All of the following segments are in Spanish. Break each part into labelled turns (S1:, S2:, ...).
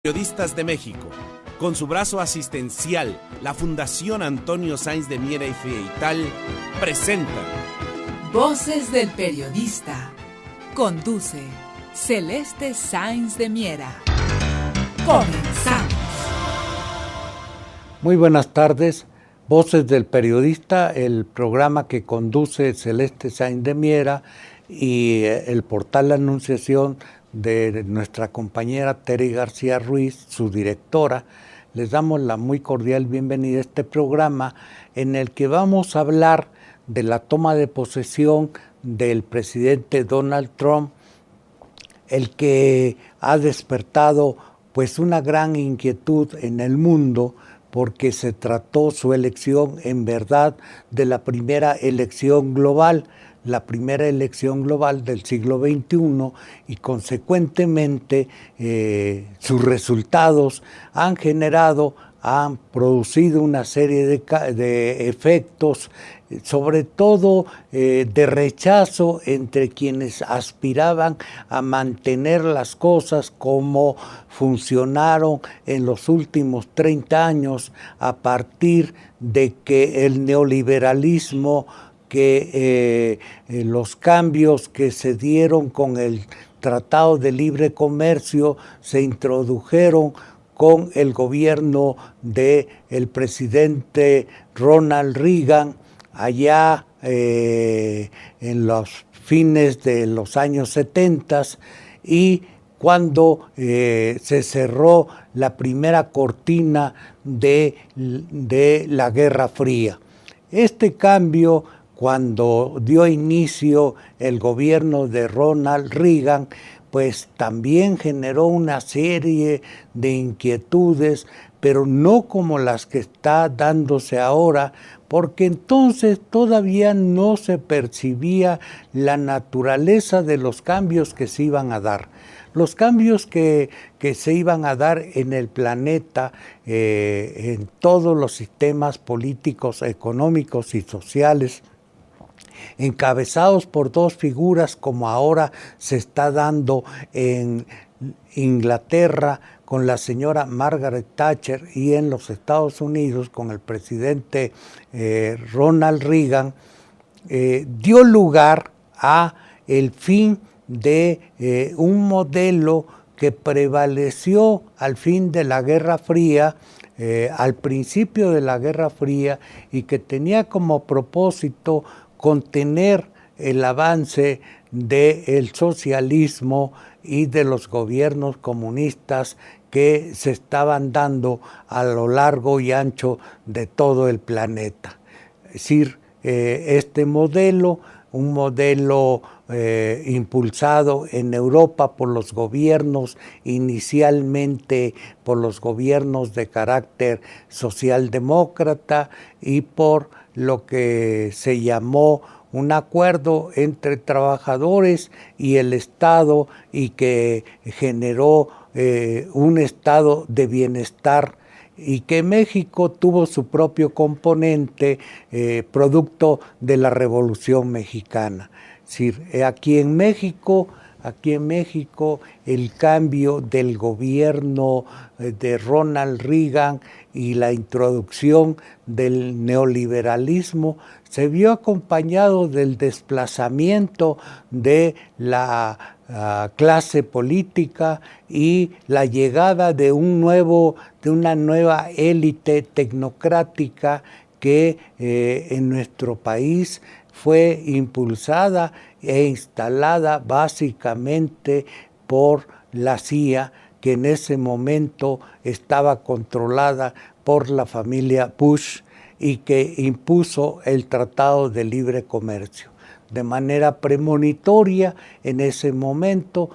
S1: Periodistas de México, con su brazo asistencial, la Fundación Antonio Sáenz de Miera y Frietal, presenta
S2: Voces del Periodista. Conduce Celeste Sáenz de Miera. Comenzamos.
S3: Muy buenas tardes, Voces del Periodista, el programa que conduce Celeste Sáenz de Miera y el portal La Anunciación de nuestra compañera Tere García Ruiz, su directora. Les damos la muy cordial bienvenida a este programa en el que vamos a hablar de la toma de posesión del presidente Donald Trump, el que ha despertado pues una gran inquietud en el mundo porque se trató su elección en verdad de la primera elección global del siglo XXI y consecuentemente sus resultados han producido una serie de efectos, sobre todo de rechazo entre quienes aspiraban a mantener las cosas como funcionaron en los últimos 30 años a partir de que el neoliberalismo, que los cambios que se dieron con el Tratado de Libre Comercio se introdujeron con el gobierno del presidente Ronald Reagan allá en los fines de los años 70 y cuando se cerró la primera cortina de la Guerra Fría. Este cambio, cuando dio inicio el gobierno de Ronald Reagan, pues también generó una serie de inquietudes, pero no como las que está dándose ahora, porque entonces todavía no se percibía la naturaleza de los cambios que se iban a dar. Los cambios que se iban a dar en el planeta, en todos los sistemas políticos, económicos y sociales, encabezados por dos figuras como ahora se está dando en Inglaterra con la señora Margaret Thatcher y en los Estados Unidos con el presidente Ronald Reagan, dio lugar a el fin de un modelo que prevaleció al fin de la Guerra Fría, al principio de la Guerra Fría, y que tenía como propósito contener el avance del socialismo y de los gobiernos comunistas que se estaban dando a lo largo y ancho de todo el planeta. Es decir, este modelo, un modelo impulsado en Europa por los gobiernos, inicialmente por los gobiernos de carácter socialdemócrata y por lo que se llamó un acuerdo entre trabajadores y el Estado y que generó un estado de bienestar y que México tuvo su propio componente producto de la Revolución Mexicana. Es decir, aquí en México el cambio del gobierno de Ronald Reagan y la introducción del neoliberalismo se vio acompañado del desplazamiento de la clase política y la llegada de una nueva élite tecnocrática que en nuestro país fue impulsada e instalada básicamente por la CIA, que en ese momento estaba controlada por la familia Bush y que impuso el Tratado de Libre Comercio. De manera premonitoria, en ese momento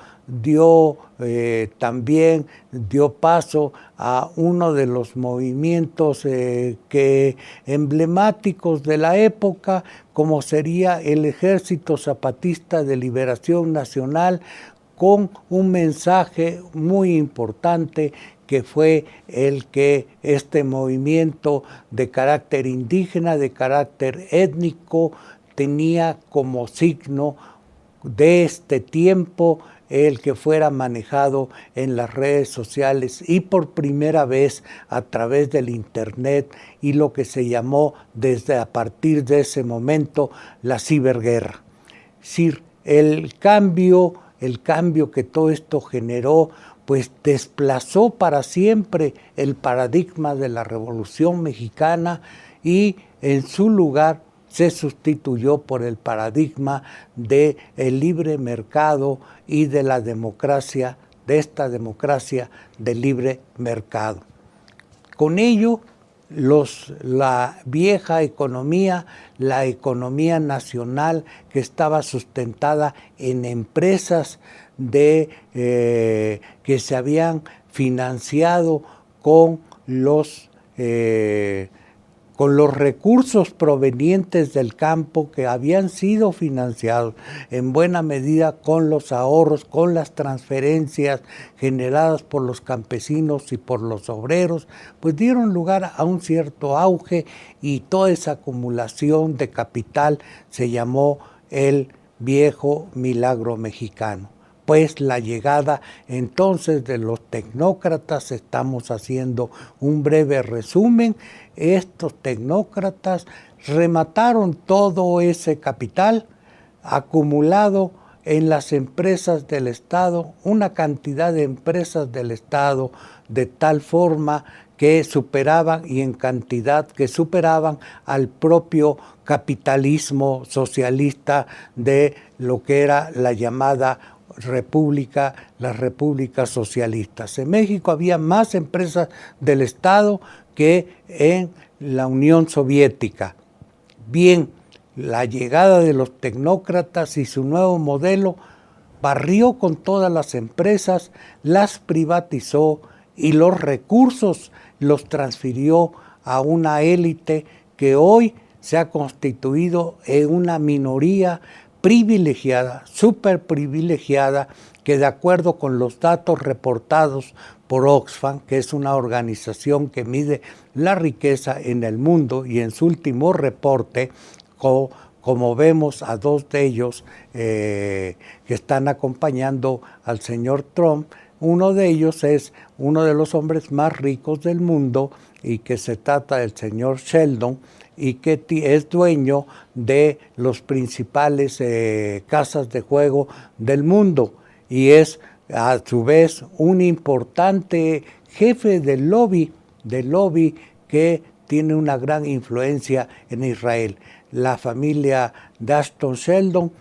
S3: también dio paso a uno de los movimientos emblemáticos de la época, como sería el Ejército Zapatista de Liberación Nacional, con un mensaje muy importante que fue el que este movimiento de carácter indígena, de carácter étnico, tenía como signo de este tiempo el que fuera manejado en las redes sociales y por primera vez a través del Internet y lo que se llamó desde a partir de ese momento la ciberguerra. Es decir, el cambio que todo esto generó, pues desplazó para siempre el paradigma de la Revolución Mexicana y en su lugar se sustituyó por el paradigma del libre mercado y de la democracia, de esta democracia del libre mercado. Con ello, la vieja economía, la economía nacional que estaba sustentada en empresas que se habían financiado con los recursos provenientes del campo, que habían sido financiados en buena medida con los ahorros, con las transferencias generadas por los campesinos y por los obreros, pues dieron lugar a un cierto auge y toda esa acumulación de capital se llamó el viejo milagro mexicano. Pues la llegada entonces de los tecnócratas, estamos haciendo un breve resumen, estos tecnócratas remataron todo ese capital acumulado en las empresas del Estado, una cantidad de empresas del Estado de tal forma que superaban y en cantidad que superaban al propio capitalismo socialista de lo que era la llamada las repúblicas socialistas. En México había más empresas del Estado que en la Unión Soviética. Bien, la llegada de los tecnócratas y su nuevo modelo barrió con todas las empresas, las privatizó y los recursos los transfirió a una élite que hoy se ha constituido en una minoría privilegiada, súper privilegiada, que de acuerdo con los datos reportados por Oxfam, que es una organización que mide la riqueza en el mundo, y en su último reporte, como vemos a dos de ellos que están acompañando al señor Trump, uno de ellos es uno de los hombres más ricos del mundo y que se trata del señor Sheldon, y que es dueño de los principales casas de juego del mundo y es a su vez un importante jefe del lobby que tiene una gran influencia en Israel. La familia de Ashton Sheldon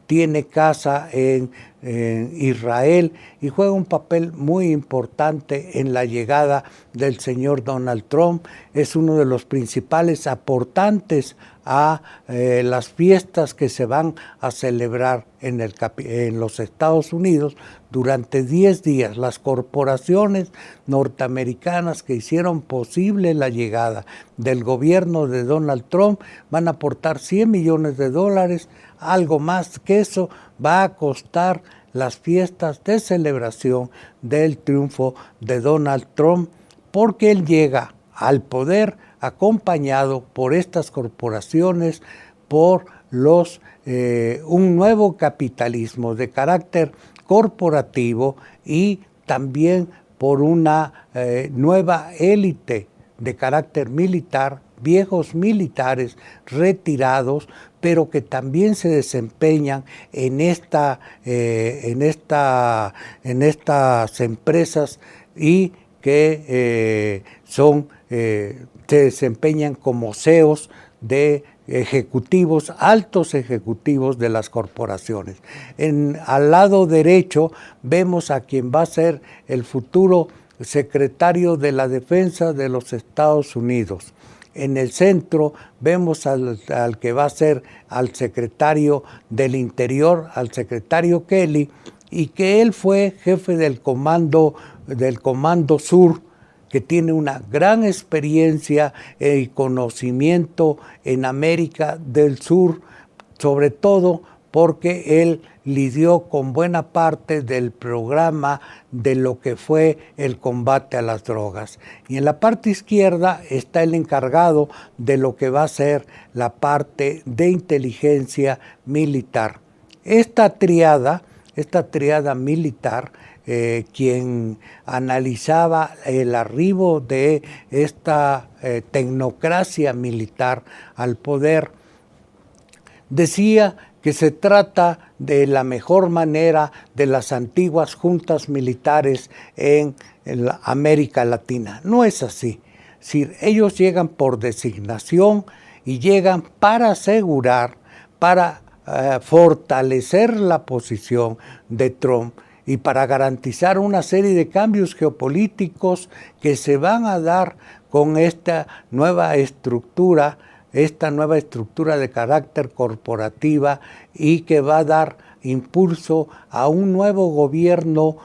S3: tiene casa en Israel y juega un papel muy importante en la llegada del señor Donald Trump. Es uno de los principales aportantes a las fiestas que se van a celebrar en los Estados Unidos durante 10 días. Las corporaciones norteamericanas que hicieron posible la llegada del gobierno de Donald Trump van a aportar $100 millones, algo más que eso va a costar las fiestas de celebración del triunfo de Donald Trump, porque él llega al poder acompañado por estas corporaciones, por un nuevo capitalismo de carácter corporativo y también por una nueva élite de carácter militar, viejos militares retirados, pero que también se desempeñan en estas empresas y que se desempeñan como CEOs de ejecutivos, altos ejecutivos de las corporaciones. Al lado derecho vemos a quien va a ser el futuro secretario de la Defensa de los Estados Unidos. En el centro vemos al que va a ser al secretario del Interior, al secretario Kelly, y que él fue jefe del Comando Sur, que tiene una gran experiencia y conocimiento en América del Sur, sobre todo porque él lidió con buena parte del programa de lo que fue el combate a las drogas. Y en la parte izquierda está el encargado de lo que va a ser la parte de inteligencia militar. Esta triada esta triada militar, quien analizaba el arribo de esta tecnocracia militar al poder, decía que se trata de la mejor manera de las antiguas juntas militares en la América Latina. No es así. Es decir, ellos llegan por designación y llegan para asegurar, para fortalecer la posición de Trump y para garantizar una serie de cambios geopolíticos que se van a dar con esta nueva estructura de carácter corporativa, y que va a dar impulso a un nuevo gobierno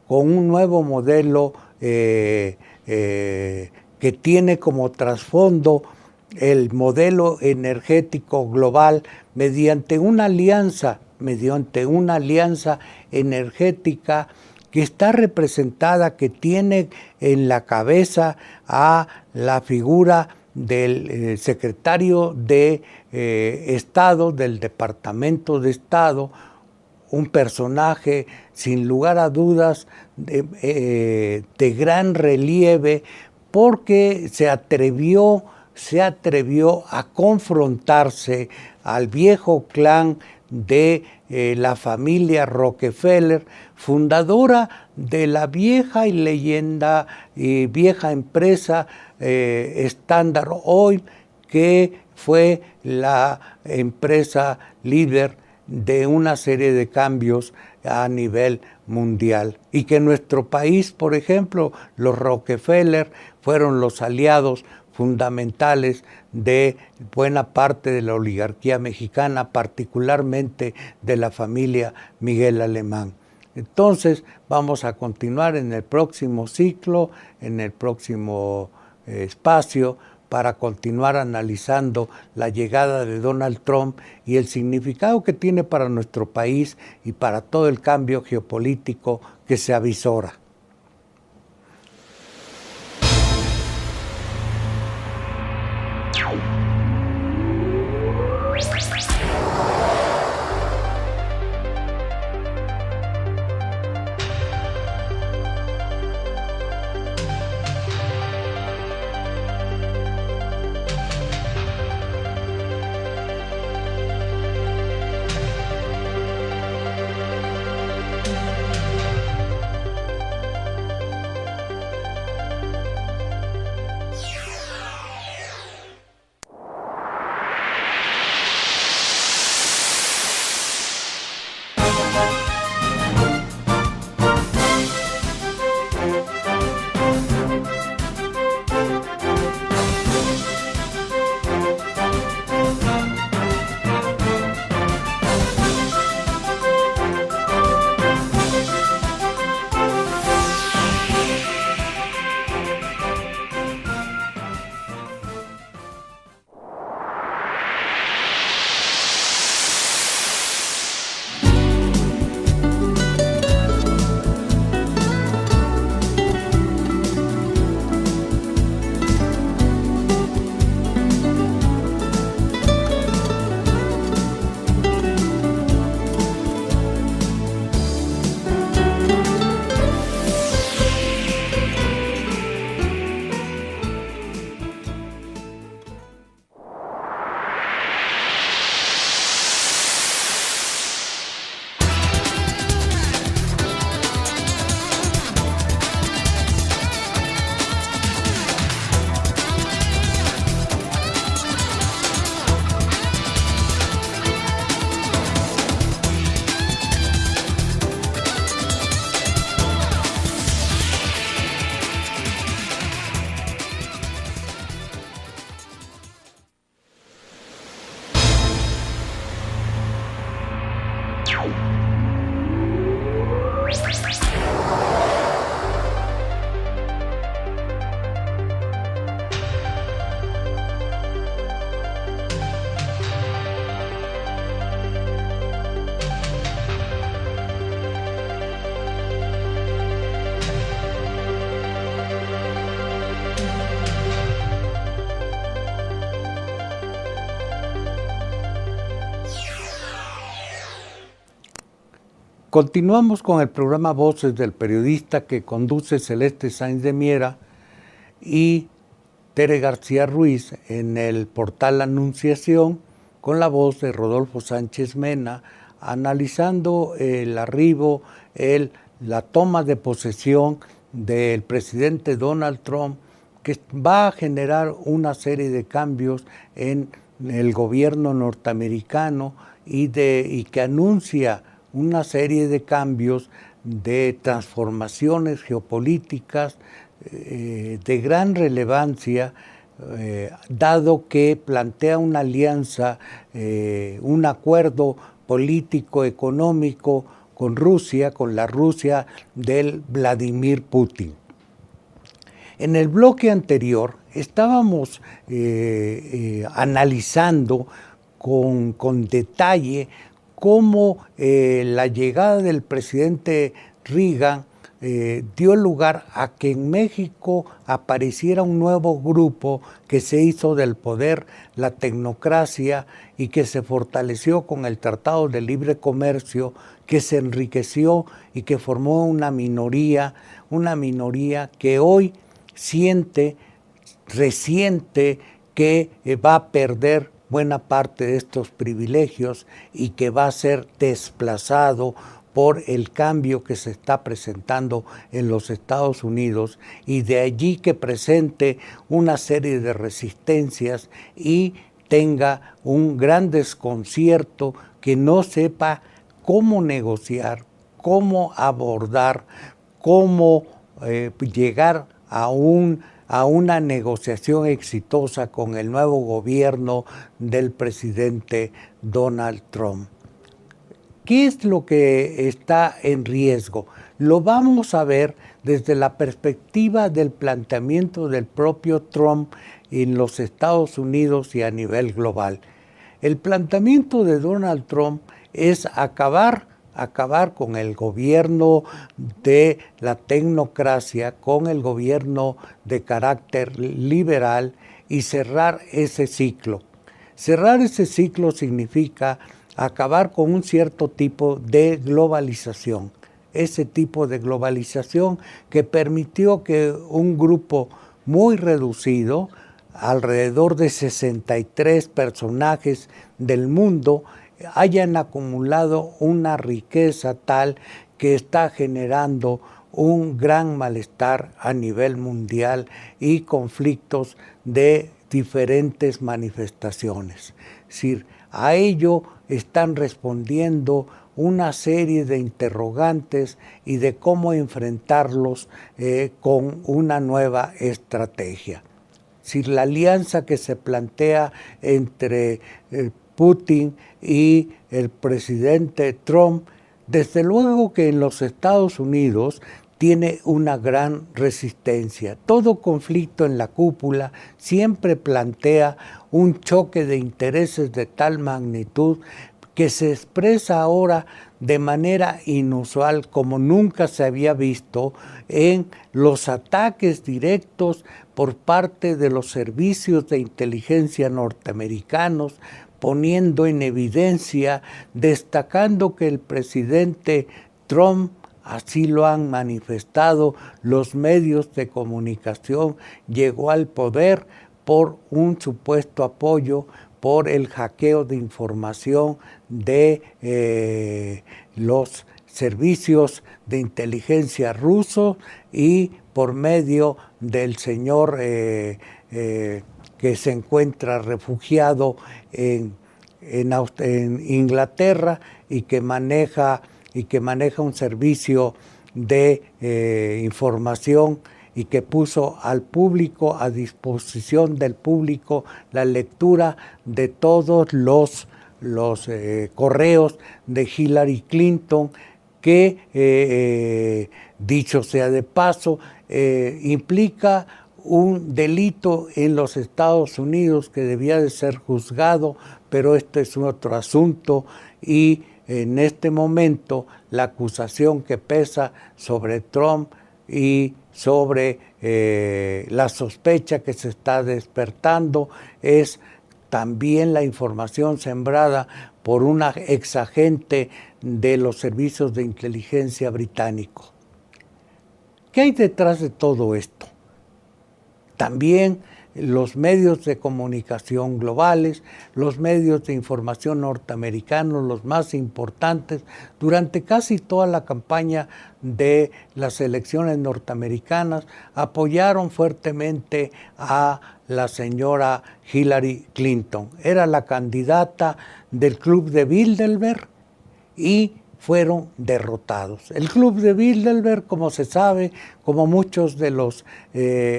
S3: con un nuevo modelo que tiene como trasfondo el modelo energético global mediante una alianza energética que está representada, que tiene en la cabeza a la figura del secretario de Estado, del Departamento de Estado, un personaje sin lugar a dudas de gran relieve, porque se atrevió a confrontarse al viejo clan de la familia Rockefeller, fundadora de la vieja y leyenda y vieja empresa Standard Oil, que fue la empresa líder de una serie de cambios a nivel mundial, y que en nuestro país, por ejemplo, los Rockefeller fueron los aliados fundamentales de buena parte de la oligarquía mexicana, particularmente de la familia Miguel Alemán. Entonces vamos a continuar en el próximo ciclo, en el próximo espacio, para continuar analizando la llegada de Donald Trump y el significado que tiene para nuestro país y para todo el cambio geopolítico que se avisora. Continuamos con el programa Voces del Periodista que conduce Celeste Sáenz de Miera y Tere García Ruiz en el portal Anunciación, con la voz de Rodolfo Sánchez Mena, analizando el arribo, la toma de posesión del presidente Donald Trump, que va a generar una serie de cambios en el gobierno norteamericano y que anuncia una serie de cambios, de transformaciones geopolíticas de gran relevancia, dado que plantea una alianza, un acuerdo político-económico con Rusia, con la Rusia del Vladimir Putin. En el bloque anterior estábamos analizando con detalle cómo la llegada del presidente Reagan dio lugar a que en México apareciera un nuevo grupo que se hizo del poder, la tecnocracia, y que se fortaleció con el Tratado de Libre Comercio, que se enriqueció y que formó una minoría que hoy resiente que va a perder buena parte de estos privilegios y que va a ser desplazado por el cambio que se está presentando en los Estados Unidos, y de allí que presente una serie de resistencias y tenga un gran desconcierto, que no sepa cómo negociar, cómo abordar, cómo llegar a una negociación exitosa con el nuevo gobierno del presidente Donald Trump. ¿Qué es lo que está en riesgo? Lo vamos a ver desde la perspectiva del planteamiento del propio Trump en los Estados Unidos y a nivel global. El planteamiento de Donald Trump es acabar con el gobierno de la tecnocracia, con el gobierno de carácter liberal, y cerrar ese ciclo. Cerrar ese ciclo significa acabar con un cierto tipo de globalización, ese tipo de globalización que permitió que un grupo muy reducido, alrededor de 63 personajes del mundo, hayan acumulado una riqueza tal que está generando un gran malestar a nivel mundial y conflictos de diferentes manifestaciones. Es decir, a ello están respondiendo una serie de interrogantes y de cómo enfrentarlos con una nueva estrategia. Si la alianza que se plantea entre Putin y el presidente Trump, desde luego que en los Estados Unidos tiene una gran resistencia. Todo conflicto en la cúpula siempre plantea un choque de intereses de tal magnitud que se expresa ahora de manera inusual, como nunca se había visto, en los ataques directos por parte de los servicios de inteligencia norteamericanos, poniendo en evidencia, destacando que el presidente Trump, así lo han manifestado los medios de comunicación, llegó al poder por un supuesto apoyo por el hackeo de información de los servicios de inteligencia rusos y por medio del señor que se encuentra refugiado en Inglaterra y que maneja un servicio de información y que puso al público, a disposición del público, la lectura de todos los correos de Hillary Clinton, que, dicho sea de paso, implica un delito en los Estados Unidos que debía de ser juzgado, pero este es otro asunto, y en este momento la acusación que pesa sobre Trump y sobre la sospecha que se está despertando es también la información sembrada por un exagente de los servicios de inteligencia británico. ¿Qué hay detrás de todo esto? También los medios de comunicación globales, los medios de información norteamericanos, los más importantes, durante casi toda la campaña de las elecciones norteamericanas, apoyaron fuertemente a la señora Hillary Clinton. Era la candidata del Club de Bilderberg y fueron derrotados. El Club de Bilderberg, como se sabe, como muchos de los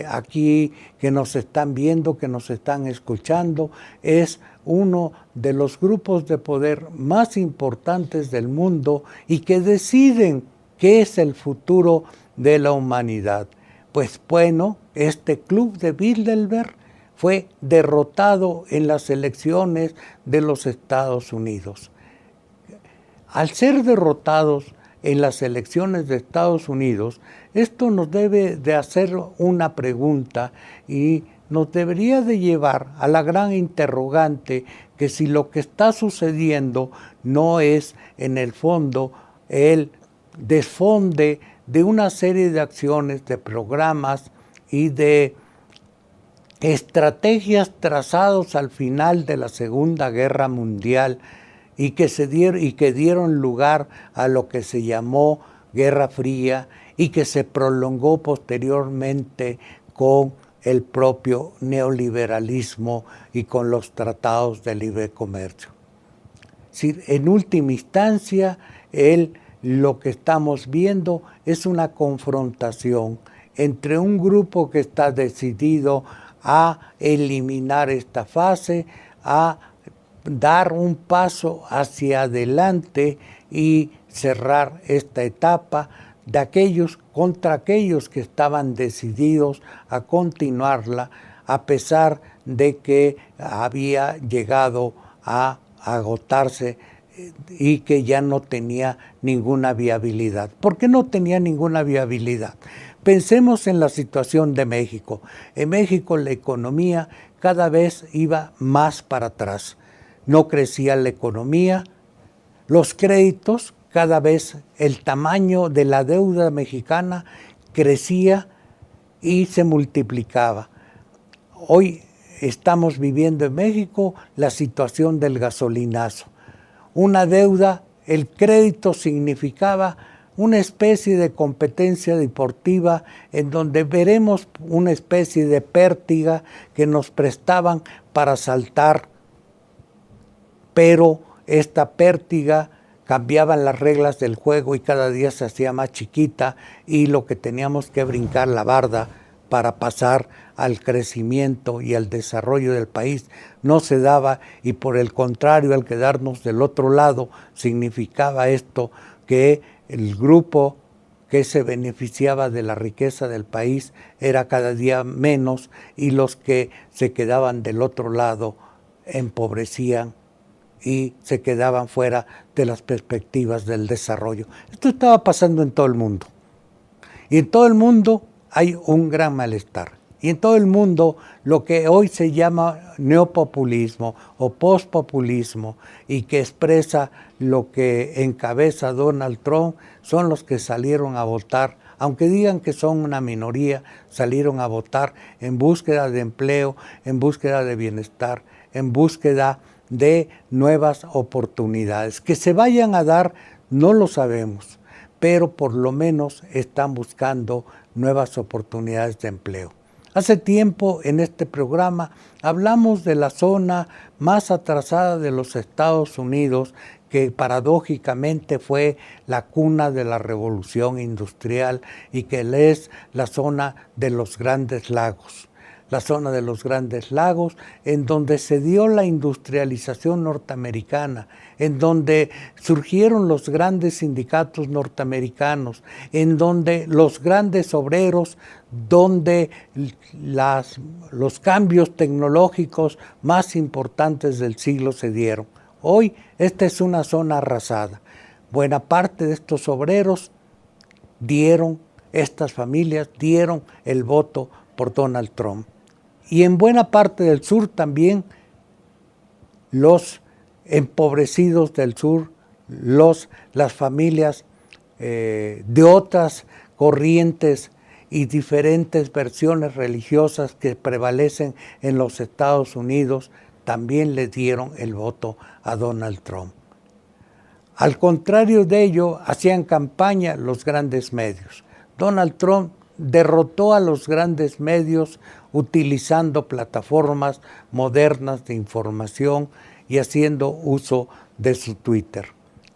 S3: aquí que nos están viendo, que nos están escuchando, es uno de los grupos de poder más importantes del mundo y que deciden qué es el futuro de la humanidad. Pues bueno, este Club de Bilderberg fue derrotado en las elecciones de los Estados Unidos. Al ser derrotados en las elecciones de Estados Unidos, esto nos debe de hacer una pregunta y nos debería de llevar a la gran interrogante que si lo que está sucediendo no es en el fondo el desfonde de una serie de acciones, de programas y de estrategias trazados al final de la Segunda Guerra Mundial y que dieron lugar a lo que se llamó Guerra Fría y que se prolongó posteriormente con el propio neoliberalismo y con los tratados de libre comercio. Es decir, en última instancia, lo que estamos viendo es una confrontación entre un grupo que está decidido a eliminar esta fase, a dar un paso hacia adelante y cerrar esta etapa contra aquellos que estaban decididos a continuarla a pesar de que había llegado a agotarse y que ya no tenía ninguna viabilidad. ¿Por qué no tenía ninguna viabilidad? Pensemos en la situación de México. En México la economía cada vez iba más para atrás. No crecía la economía, los créditos, cada vez el tamaño de la deuda mexicana crecía y se multiplicaba. Hoy estamos viviendo en México la situación del gasolinazo. Una deuda, el crédito significaba una especie de competencia deportiva en donde veremos una especie de pértiga que nos prestaban para saltar, pero esta pértiga cambiaban las reglas del juego y cada día se hacía más chiquita y lo que teníamos que brincar la barda para pasar al crecimiento y al desarrollo del país no se daba y por el contrario al quedarnos del otro lado significaba esto que el grupo que se beneficiaba de la riqueza del país era cada día menos y los que se quedaban del otro lado empobrecían y se quedaban fuera de las perspectivas del desarrollo. Esto estaba pasando en todo el mundo. Y en todo el mundo hay un gran malestar. Y en todo el mundo lo que hoy se llama neopopulismo o postpopulismo y que expresa lo que encabeza Donald Trump son los que salieron a votar, aunque digan que son una minoría, salieron a votar en búsqueda de empleo, en búsqueda de bienestar, en búsqueda de nuevas oportunidades. Que se vayan a dar, no lo sabemos, pero por lo menos están buscando nuevas oportunidades de empleo. Hace tiempo en este programa hablamos de la zona más atrasada de los Estados Unidos, que paradójicamente fue la cuna de la revolución industrial y que es la zona de los Grandes Lagos. La zona de los Grandes Lagos, en donde se dio la industrialización norteamericana, en donde surgieron los grandes sindicatos norteamericanos, en donde los grandes obreros, donde los cambios tecnológicos más importantes del siglo se dieron. Hoy esta es una zona arrasada. Buena parte de estos obreros estas familias dieron el voto por Donald Trump. Y en buena parte del sur también los empobrecidos del sur, las familias de otras corrientes y diferentes versiones religiosas que prevalecen en los Estados Unidos, también le dieron el voto a Donald Trump. Al contrario de ello, hacían campaña los grandes medios. Donald Trump derrotó a los grandes medios utilizando plataformas modernas de información y haciendo uso de su Twitter.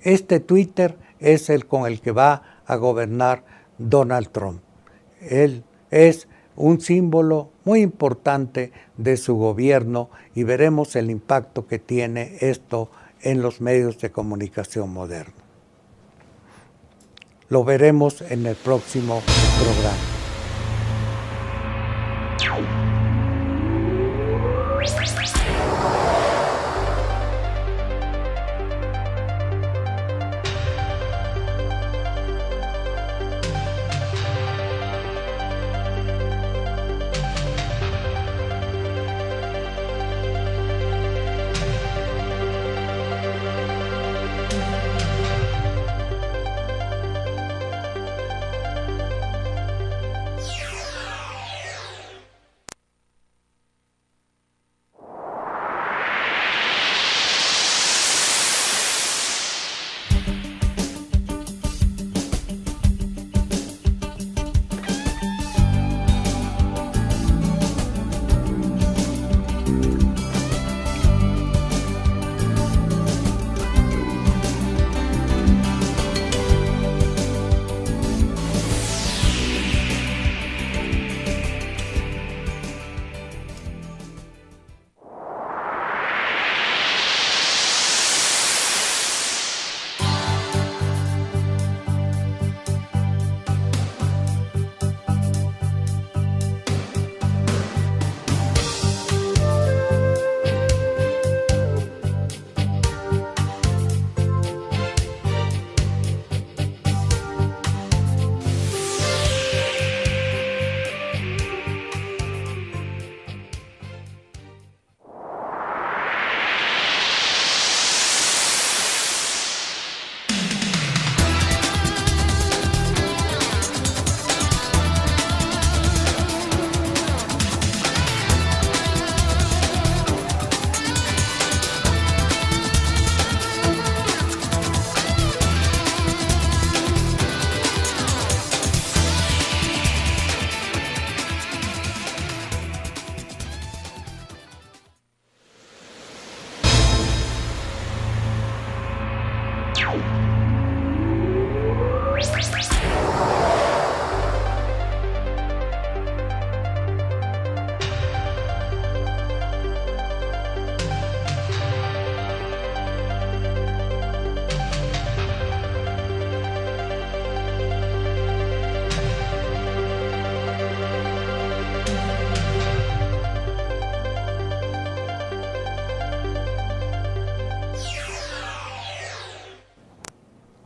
S3: Este Twitter es el con el que va a gobernar Donald Trump. Él es un símbolo muy importante de su gobierno y veremos el impacto que tiene esto en los medios de comunicación modernos. Lo veremos en el próximo programa.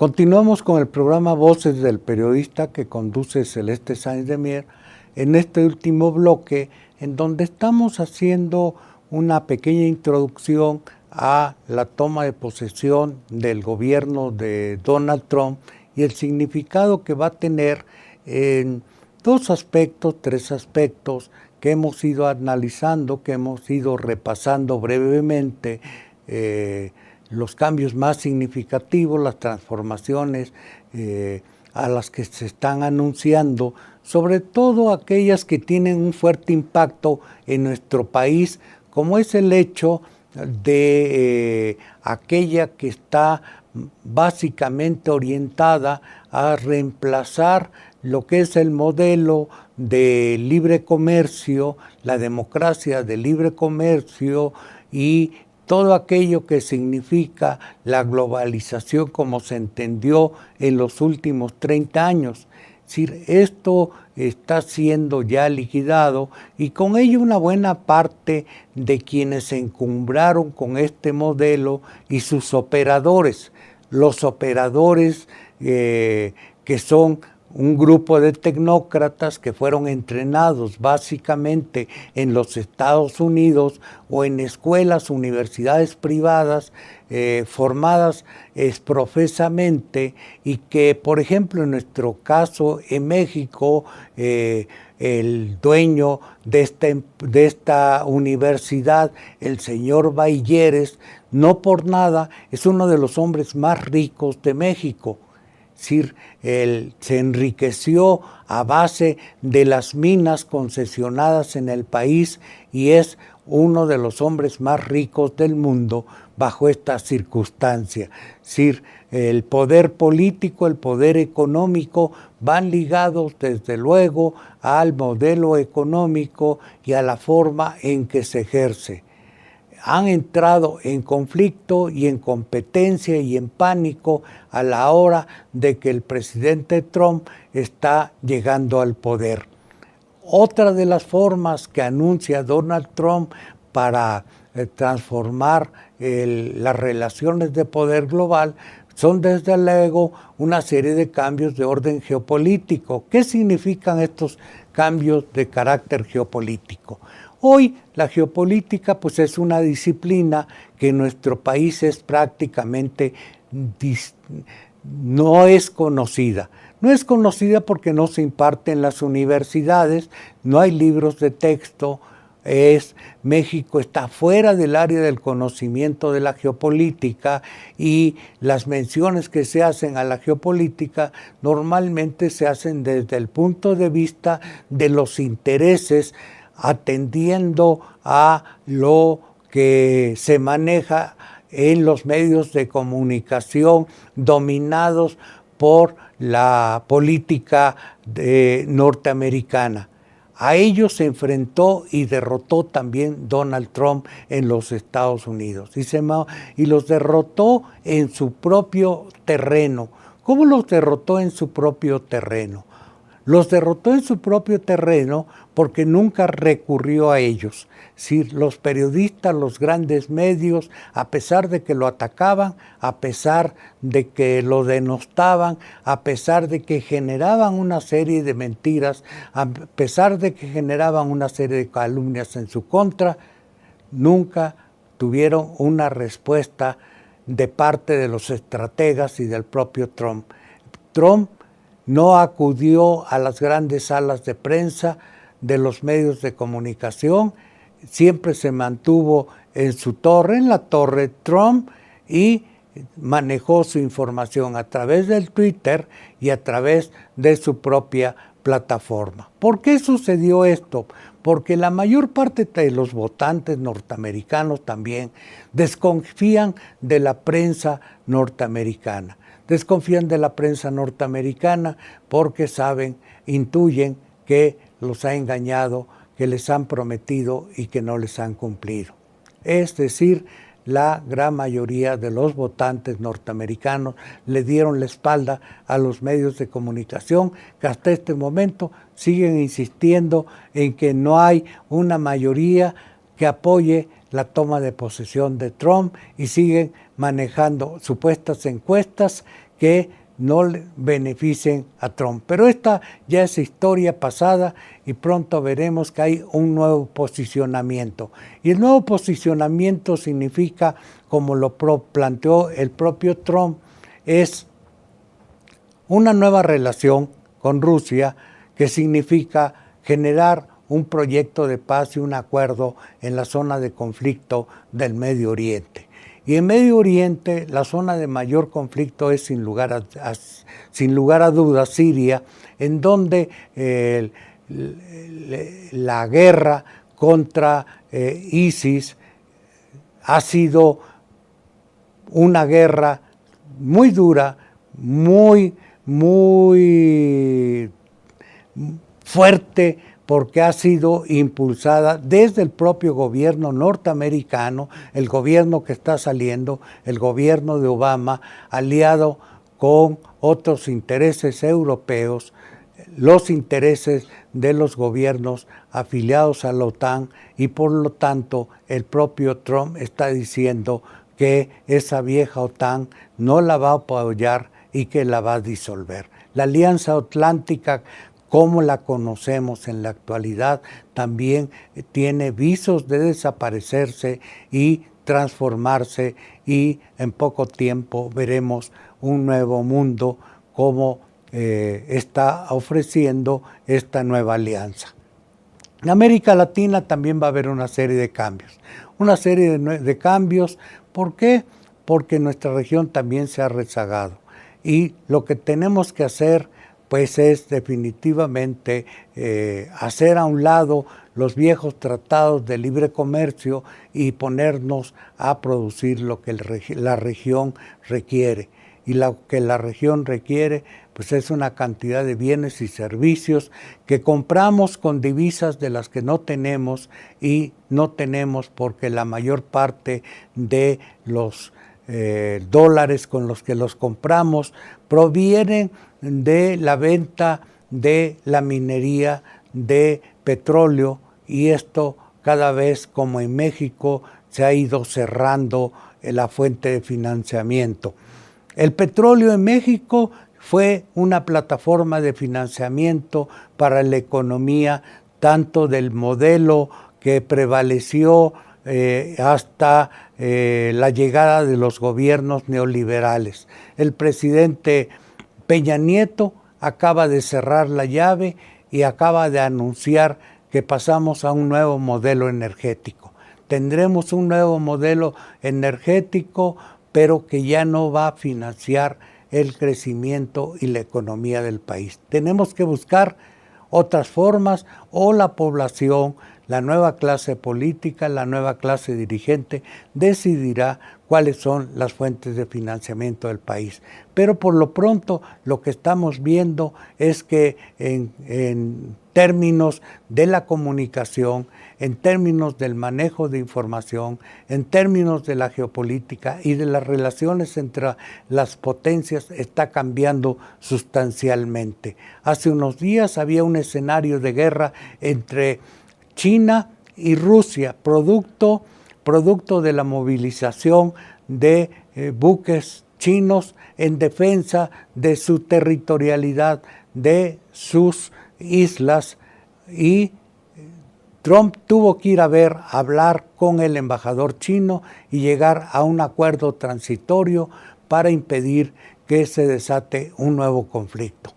S3: Continuamos con el programa Voces del Periodista que conduce Celeste Sáenz de Mier en este último bloque en donde estamos haciendo una pequeña introducción a la toma de posesión del gobierno de Donald Trump y el significado que va a tener en tres aspectos que hemos ido analizando, que hemos ido repasando brevemente, los cambios más significativos, las transformaciones a las que se están anunciando, sobre todo aquellas que tienen un fuerte impacto en nuestro país, como es el hecho de aquella que está básicamente orientada a reemplazar lo que es el modelo de libre comercio, la democracia de libre comercio y todo aquello que significa la globalización como se entendió en los últimos 30 años. Es decir, esto está siendo ya liquidado y con ello una buena parte de quienes se encumbraron con este modelo y sus operadores, los operadores que son un grupo de tecnócratas que fueron entrenados básicamente en los Estados Unidos o en escuelas, universidades privadas, formadas profesamente, y que, por ejemplo, en nuestro caso en México, el dueño de esta universidad, el señor Bailleres, no por nada es uno de los hombres más ricos de México. Es decir, él se enriqueció a base de las minas concesionadas en el país y es uno de los hombres más ricos del mundo bajo esta circunstancia. Es decir, el poder político, el poder económico van ligados desde luego al modelo económico y a la forma en que se ejerce. Han entrado en conflicto y en competencia y en pánico a la hora de que el presidente Trump está llegando al poder. Otra de las formas que anuncia Donald Trump para transformar las relaciones de poder global son desde luego una serie de cambios de orden geopolítico. ¿Qué significan estos cambios de carácter geopolítico? Hoy la geopolítica pues es una disciplina que en nuestro país es prácticamente no es conocida. No es conocida porque no se imparte en las universidades, no hay libros de texto. México está fuera del área del conocimiento de la geopolítica, y las menciones que se hacen a la geopolítica normalmente se hacen desde el punto de vista de los intereses, atendiendo a lo que se maneja en los medios de comunicación dominados por la política norteamericana. A ellos se enfrentó y derrotó también Donald Trump en los Estados Unidos. Y los derrotó en su propio terreno. ¿Cómo los derrotó en su propio terreno? Los derrotó en su propio terreno porque nunca recurrió a ellos. Si los periodistas, los grandes medios, a pesar de que lo atacaban, a pesar de que lo denostaban, a pesar de que generaban una serie de mentiras, a pesar de que generaban una serie de calumnias en su contra, nunca tuvieron una respuesta de parte de los estrategas y del propio Trump. Trump no acudió a las grandes salas de prensa de los medios de comunicación, siempre se mantuvo en su torre, en la torre Trump, y manejó su información a través del Twitter y a través de su propia plataforma. ¿Por qué sucedió esto? Porque la mayor parte de los votantes norteamericanos también desconfían de la prensa norteamericana. Desconfían de la prensa norteamericana porque saben, intuyen que los ha engañado, que les han prometido y que no les han cumplido. Es decir, la gran mayoría de los votantes norteamericanos le dieron la espalda a los medios de comunicación que hasta este momento siguen insistiendo en que no hay una mayoría que apoye la toma de posesión de Trump, y siguen manejando supuestas encuestas que no le beneficien a Trump. Pero esta ya es historia pasada y pronto veremos que hay un nuevo posicionamiento. Y el nuevo posicionamiento significa, como lo planteó el propio Trump, es una nueva relación con Rusia, que significa generar un proyecto de paz y un acuerdo en la zona de conflicto del Medio Oriente. Y en Medio Oriente la zona de mayor conflicto es sin lugar a dudas Siria, en donde la guerra contra ISIS ha sido una guerra muy dura, muy fuerte, porque ha sido impulsada desde el propio gobierno norteamericano, el gobierno que está saliendo, el gobierno de Obama, aliado con otros intereses europeos, los intereses de los gobiernos afiliados a la OTAN, y por lo tanto el propio Trump está diciendo que esa vieja OTAN no la va a apoyar y que la va a disolver. La Alianza Atlántica, como la conocemos en la actualidad, también tiene visos de desaparecerse y transformarse, y en poco tiempo veremos un nuevo mundo como está ofreciendo esta nueva alianza. En América Latina también va a haber una serie de cambios. Una serie de cambios, ¿por qué? Porque nuestra región también se ha rezagado. Y lo que tenemos que hacer, pues, es definitivamente hacer a un lado los viejos tratados de libre comercio y ponernos a producir lo que la región requiere. Y lo que la región requiere, pues, es una cantidad de bienes y servicios que compramos con divisas de las que no tenemos, y no tenemos porque la mayor parte de los dólares con los que los compramos provienen de la venta de la minería de petróleo, y esto cada vez, como en México, se ha ido cerrando la fuente de financiamiento. El petróleo en México fue una plataforma de financiamiento para la economía, tanto del modelo que prevaleció hasta la llegada de los gobiernos neoliberales. El presidente Peña Nieto acaba de cerrar la llave y acaba de anunciar que pasamos a un nuevo modelo energético. Tendremos un nuevo modelo energético, pero que ya no va a financiar el crecimiento y la economía del país. Tenemos que buscar otras formas, o la población, la nueva clase política, la nueva clase dirigente decidirá cuáles son las fuentes de financiamiento del país. Pero por lo pronto lo que estamos viendo es que en términos de la comunicación, en términos del manejo de información, en términos de la geopolítica y de las relaciones entre las potencias, está cambiando sustancialmente. Hace unos días había un escenario de guerra entre China y Rusia, producto de la movilización de buques chinos en defensa de su territorialidad, de sus islas, y Trump tuvo que ir a hablar con el embajador chino y llegar a un acuerdo transitorio para impedir que se desate un nuevo conflicto.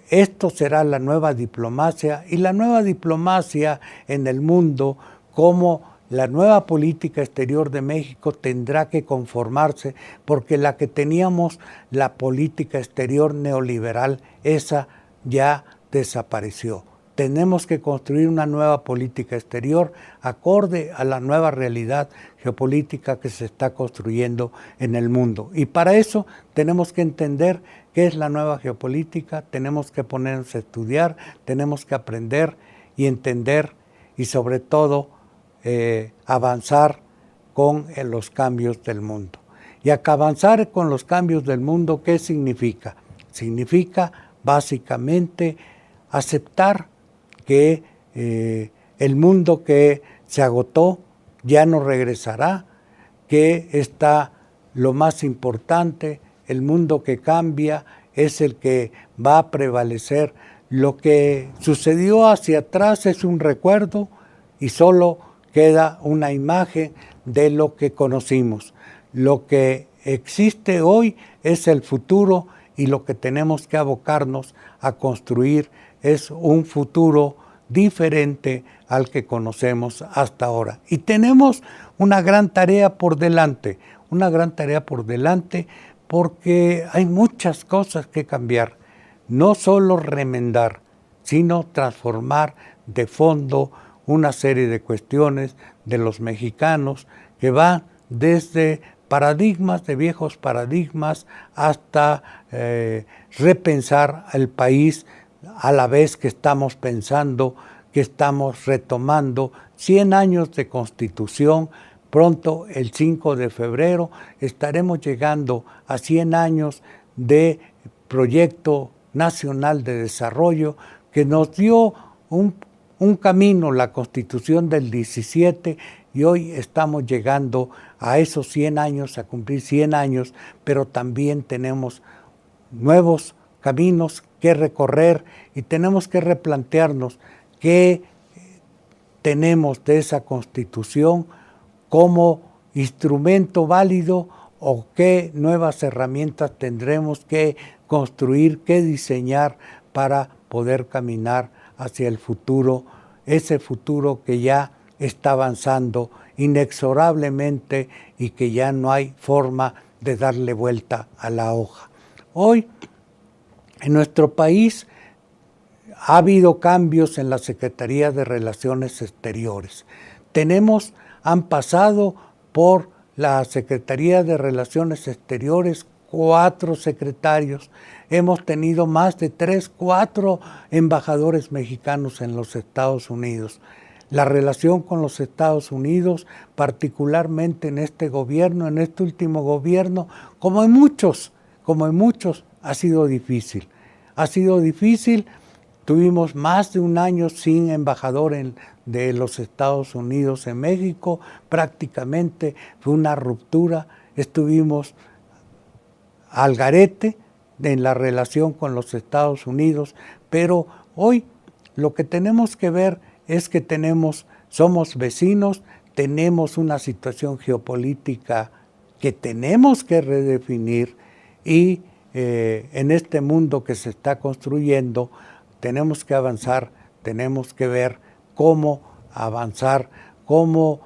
S3: Esto será la nueva diplomacia, y la nueva diplomacia en el mundo, como la nueva política exterior de México, tendrá que conformarse, porque la que teníamos, la política exterior neoliberal, esa ya desapareció. Tenemos que construir una nueva política exterior acorde a la nueva realidad geopolítica que se está construyendo en el mundo. Y para eso tenemos que entender qué es la nueva geopolítica, tenemos que ponernos a estudiar, tenemos que aprender y entender, y sobre todo avanzar con los cambios del mundo. Y avanzar con los cambios del mundo, ¿qué significa? Significa básicamente aceptar que el mundo que se agotó ya no regresará, que está lo más importante, el mundo que cambia es el que va a prevalecer. Lo que sucedió hacia atrás es un recuerdo y solo queda una imagen de lo que conocimos. Lo que existe hoy es el futuro, y lo que tenemos que abocarnos a construir es un futuro diferente al que conocemos hasta ahora. Y tenemos una gran tarea por delante, porque hay muchas cosas que cambiar, no solo remendar, sino transformar de fondo una serie de cuestiones de los mexicanos, que van desde paradigmas, de viejos paradigmas, hasta repensar el país, a la vez que estamos pensando, que estamos retomando 100 años de Constitución. Pronto, el 5 de febrero, estaremos llegando a 100 años de Proyecto Nacional de Desarrollo, que nos dio un camino, la Constitución del 17, y hoy estamos llegando a esos 100 años, a cumplir 100 años, pero también tenemos nuevos caminos que recorrer y tenemos que replantearnos qué tenemos de esa Constitución como instrumento válido o qué nuevas herramientas tendremos que construir, que diseñar para poder caminar hacia el futuro, ese futuro que ya está avanzando inexorablemente y que ya no hay forma de darle vuelta a la hoja. Hoy, en nuestro país, ha habido cambios en la Secretaría de Relaciones Exteriores. Han pasado por la Secretaría de Relaciones Exteriores 4 secretarios. Hemos tenido más de 3, 4 embajadores mexicanos en los Estados Unidos. La relación con los Estados Unidos, particularmente en este gobierno, en este último gobierno, como en muchos, ha sido difícil. Ha sido difícil. Tuvimos más de un año sin embajador de los Estados Unidos en México. Prácticamente fue una ruptura. Estuvimos al garete en la relación con los Estados Unidos. Pero hoy lo que tenemos que ver es que somos vecinos, tenemos una situación geopolítica que tenemos que redefinir y en este mundo que se está construyendo, tenemos que avanzar, tenemos que ver cómo avanzar, cómo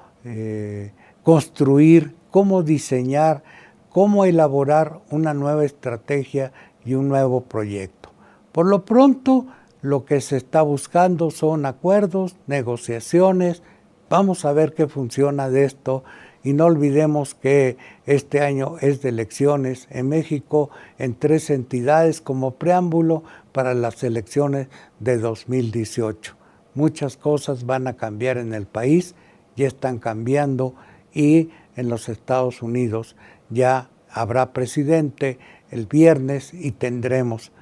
S3: construir, cómo diseñar, cómo elaborar una nueva estrategia y un nuevo proyecto. Por lo pronto, lo que se está buscando son acuerdos, negociaciones. Vamos a ver qué funciona de esto. Y no olvidemos que este año es de elecciones en México en 3 entidades como preámbulo para las elecciones de 2018. Muchas cosas van a cambiar en el país, ya están cambiando y en los Estados Unidos ya habrá presidente el viernes y tendremos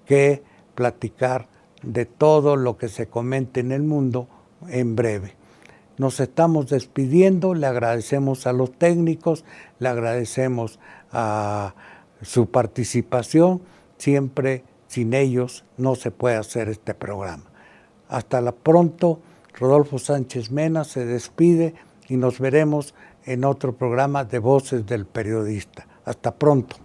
S3: que platicar de todo lo que se comente en el mundo en breve. Nos estamos despidiendo, le agradecemos a los técnicos, le agradecemos a su participación. Siempre sin ellos no se puede hacer este programa. Hasta pronto, Rodolfo Sánchez Mena se despide y nos veremos en otro programa de Voces del Periodista. Hasta pronto.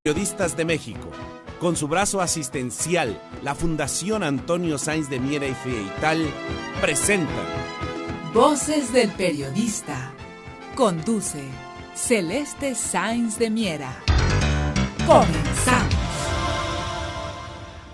S1: Periodistas de México, con su brazo asistencial, la Fundación Antonio Sáenz de Miera y Feital, presentan
S2: Voces del Periodista. Conduce Celeste Sáenz de Miera. Comenzamos.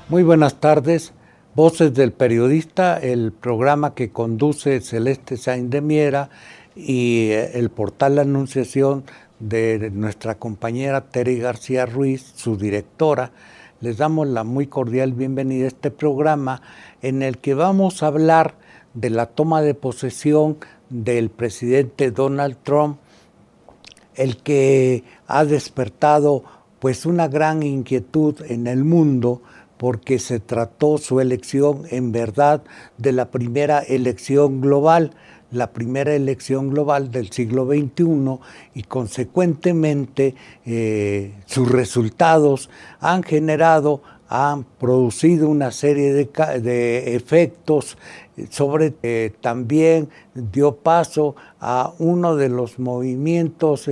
S3: Muy buenas tardes. Voces del Periodista, el programa que conduce Celeste Sáenz de Miera y el portal La Anunciación de nuestra compañera Tere García Ruiz, su directora. Les damos la muy cordial bienvenida a este programa en el que vamos a hablar de la toma de posesión del presidente Donald Trump, el que ha despertado pues una gran inquietud en el mundo porque se trató su elección en verdad de la primera elección global del siglo XXI y consecuentemente sus resultados han producido una serie de efectos, también dio paso a uno de los movimientos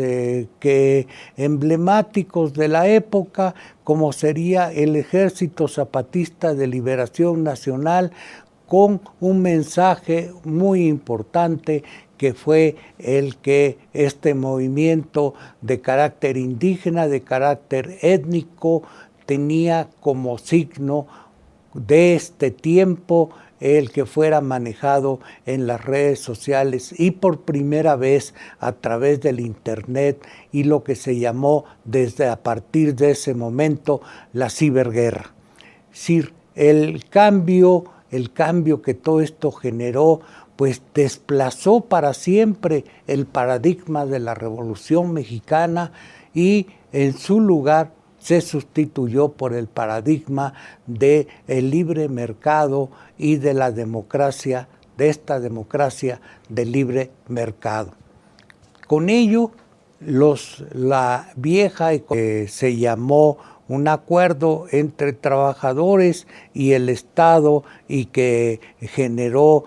S3: emblemáticos de la época, como sería el Ejército Zapatista de Liberación Nacional, con un mensaje muy importante que fue el que este movimiento de carácter indígena, de carácter étnico, tenía como signo de este tiempo el que fuera manejado en las redes sociales y por primera vez a través del internet y lo que se llamó desde a partir de ese momento la ciberguerra. Es decir, el cambio que todo esto generó, pues desplazó para siempre el paradigma de la Revolución Mexicana y en su lugar se sustituyó por el paradigma del libre mercado y de la democracia, de esta democracia del libre mercado. Con ello, la vieja se llamó un acuerdo entre trabajadores y el Estado y que generó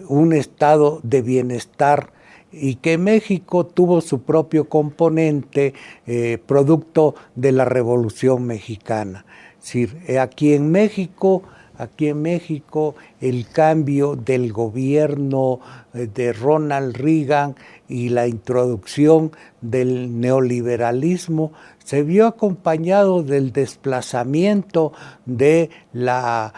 S3: un estado de bienestar y que México tuvo su propio componente producto de la Revolución Mexicana. Es decir, aquí en México el cambio del gobierno de Ronald Reagan y la introducción del neoliberalismo se vio acompañado del desplazamiento de la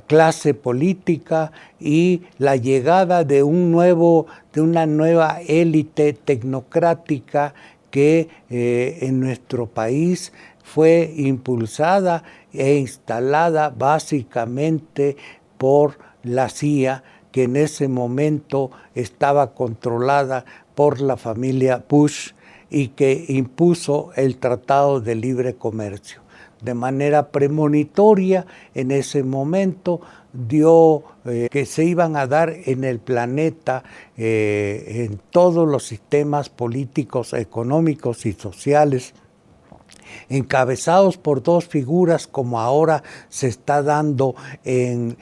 S3: clase política y la llegada de una nueva élite tecnocrática que en nuestro país fue impulsada e instalada básicamente por la CIA, que en ese momento estaba controlada por la familia Bush y que impuso el Tratado de Libre Comercio. De manera premonitoria, en ese momento dio que se iban a dar en el planeta, en todos los sistemas políticos, económicos y sociales, encabezados por dos figuras como ahora se está dando en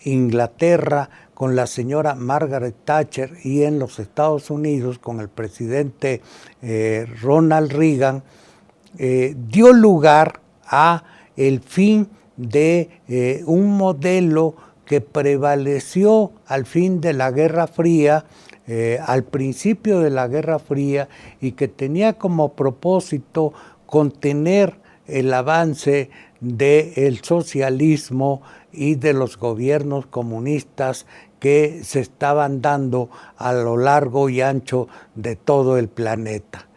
S3: Inglaterra con la señora Margaret Thatcher y en los Estados Unidos con el presidente Ronald Reagan, dio lugar a el fin de un modelo que prevaleció al fin de la Guerra Fría, al principio de la Guerra Fría, y que tenía como propósito contener el avance del socialismo y de los gobiernos comunistas que se estaban dando a lo largo y ancho de todo el planeta.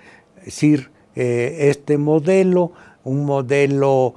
S3: Es decir, este modelo, un modelo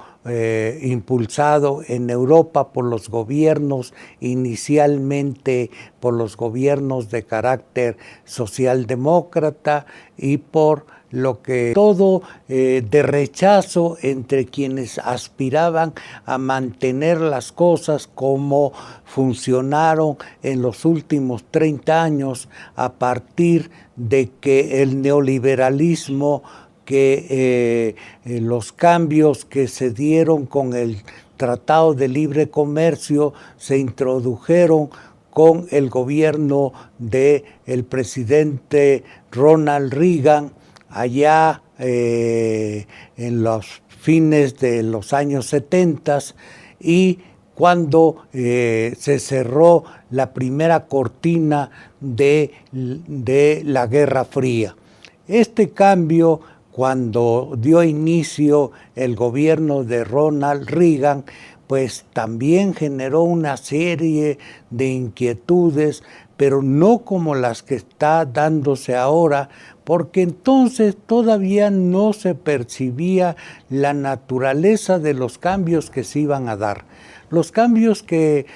S3: impulsado en Europa por los gobiernos, inicialmente por los gobiernos de carácter socialdemócrata y por lo que todo de rechazo entre quienes aspiraban a mantener las cosas como funcionaron en los últimos 30 años a partir de que el neoliberalismo, que los cambios que se dieron con el Tratado de Libre Comercio se introdujeron con el gobierno del presidente Ronald Reagan, allá en los fines de los años 70 y cuando se cerró la primera cortina de la Guerra Fría. Este cambio, cuando dio inicio el gobierno de Ronald Reagan, pues también generó una serie de inquietudes, pero no como las que está dándose ahora, porque entonces todavía no se percibía la naturaleza de los cambios que se iban a dar. Los cambios que